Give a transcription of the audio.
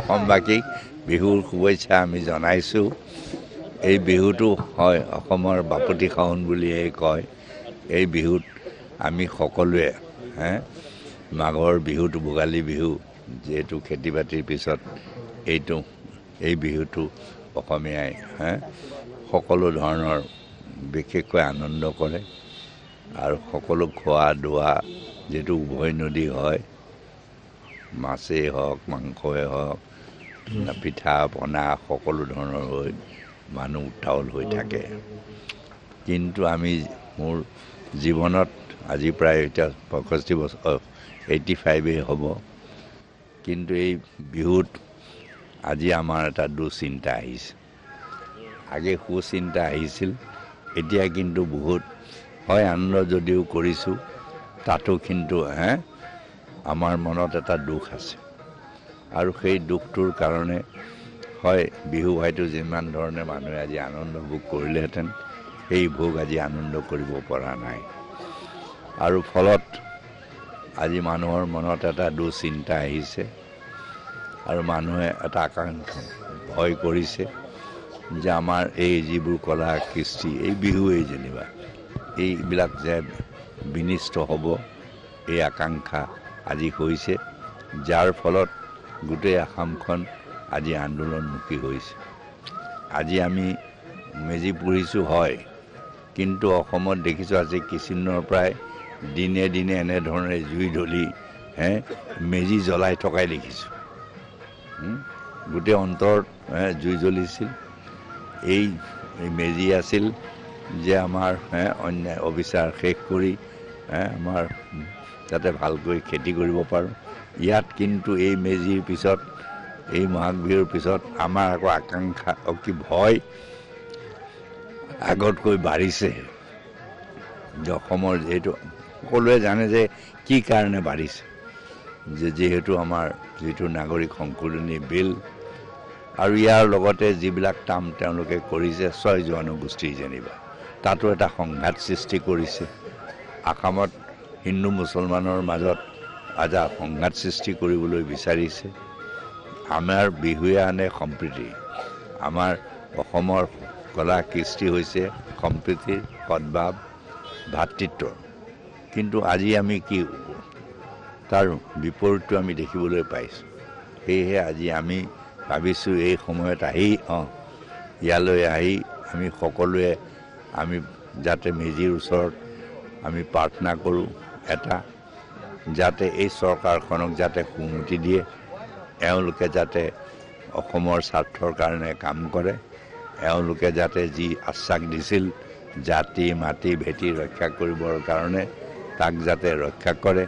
অসমবাসীক বিহুৰ শুভেচ্ছা আমি জনাইছোঁ। এই বিহুটো হয় অসমৰ বাপতি সাহোন বুলিয়ে কয়। এই বিহুত আমি সকলোৱে মাঘৰ বিহুটো ভোগালী বিহু, যিহেতু খেতি বাতিৰ পিছত এই বিহুটো অসমীয়াই সকলো ধৰণৰ বিশেষকৈ আনন্দ কৰে। আৰু সকলো খোৱা দোৱা, যিহেতু উভয় নদী হয়, মাছেই হওক মাংসই হওক পিঠা পনা সকলো ধৰণৰ হৈ মানুহ উত্তাৱল হৈ থাকে। কিন্তু আমি মোৰ জীৱনত আজি প্ৰায় এতিয়া 65 বছৰ 85 হ'ব। কিন্তু এই বিহুত আজি আমাৰ এটা দুশ্চিন্তা আহিছে। আগে সুচিন্তা আহিছিল, এতিয়া কিন্তু বহুত হয় আনন্দ যদিও কৰিছোঁ, তাতো কিন্তু আমাৰ মনত এটা দুখ আছে। আৰু সেই দুখটোৰ কাৰণে হয় বিহু হয়তো যিমান ধৰণে মানুহে আজি আনন্দ ভোগ কৰিলেহেঁতেন, সেই ভোগ আজি আনন্দ কৰিব পৰা নাই। আৰু ফলত আজি মানুহৰ মনত এটা দুশ্চিন্তা আহিছে আৰু মানুহে এটা আকাংক্ষা ভয় কৰিছে যে আমাৰ এই যিবোৰ কলা কৃষ্টি, এই বিহুৱেই যেনিবা এইবিলাক যে বিনিষ্ট হ'ব, এই আকাংক্ষা আজি হৈছে, যাৰ ফলত গোটেই অসমখন আজি আন্দোলনমুখী হৈছে। আজি আমি মেজি পুৰিছোঁ হয়, কিন্তু অসমত দেখিছোঁ আজি কিছুদিনৰ পৰাই দিনে দিনে এনেধৰণে জুই ধলি মেজি জ্বলাই থকাই দেখিছোঁ। গোটেই অন্তৰত জুই জ্বলিছিল। এই মেজি আছিল যে আমাৰ অন্যায় অবিচাৰ শেষ কৰি আমাৰ যাতে ভালকৈ খেতি কৰিব পাৰোঁ। ইয়াত কিন্তু এই মেজিৰ পিছত, এই মাঘ বিহুৰ পিছত আমাৰ আকৌ আকাংক্ষা কি ভয় আগতকৈ বাঢ়িছে। অসমৰ যিহেতু সকলোৱে জানে যে কি কাৰণে বাঢ়িছে, যিহেতু আমাৰ যিটো নাগৰিক সংশোধনী বিল আৰু ইয়াৰ লগতে যিবিলাক কাম তেওঁলোকে কৰিছে 6 জনগোষ্ঠীৰ যেনিবা, তাতো এটা সংঘাত সৃষ্টি কৰিছে। অসমত হিন্দু মুছলমানৰ মাজত এটা সংঘাত সৃষ্টি কৰিবলৈ বিচাৰিছে। আমাৰ বিহুৱে আনে সম্প্ৰীতি। আমাৰ অসমৰ কলা কৃষ্টি হৈছে সম্প্ৰীতিৰ, সদ্ভাৱ, ভাতৃত্বৰ। কিন্তু আজি আমি কি তাৰ বিপৰীতটো আমি দেখিবলৈ পাইছোঁ। সেয়েহে আজি আমি ভাবিছোঁ এই সময়ত ইয়ালৈ আহি আমি সকলোৱে আমি যাতে মেজিৰ ওচৰত আমি প্ৰাৰ্থনা কৰোঁ, এটা যাতে এই চৰকাৰখনক যাতে সুমতি দিয়ে, এওঁলোকে যাতে অসমৰ স্বাৰ্থৰ কাৰণে কাম কৰে, এওঁলোকে যাতে যি আশ্বাস দিছিল জাতি মাটি ভেটি ৰক্ষা কৰিবৰ কাৰণে, তাক যাতে ৰক্ষা কৰে।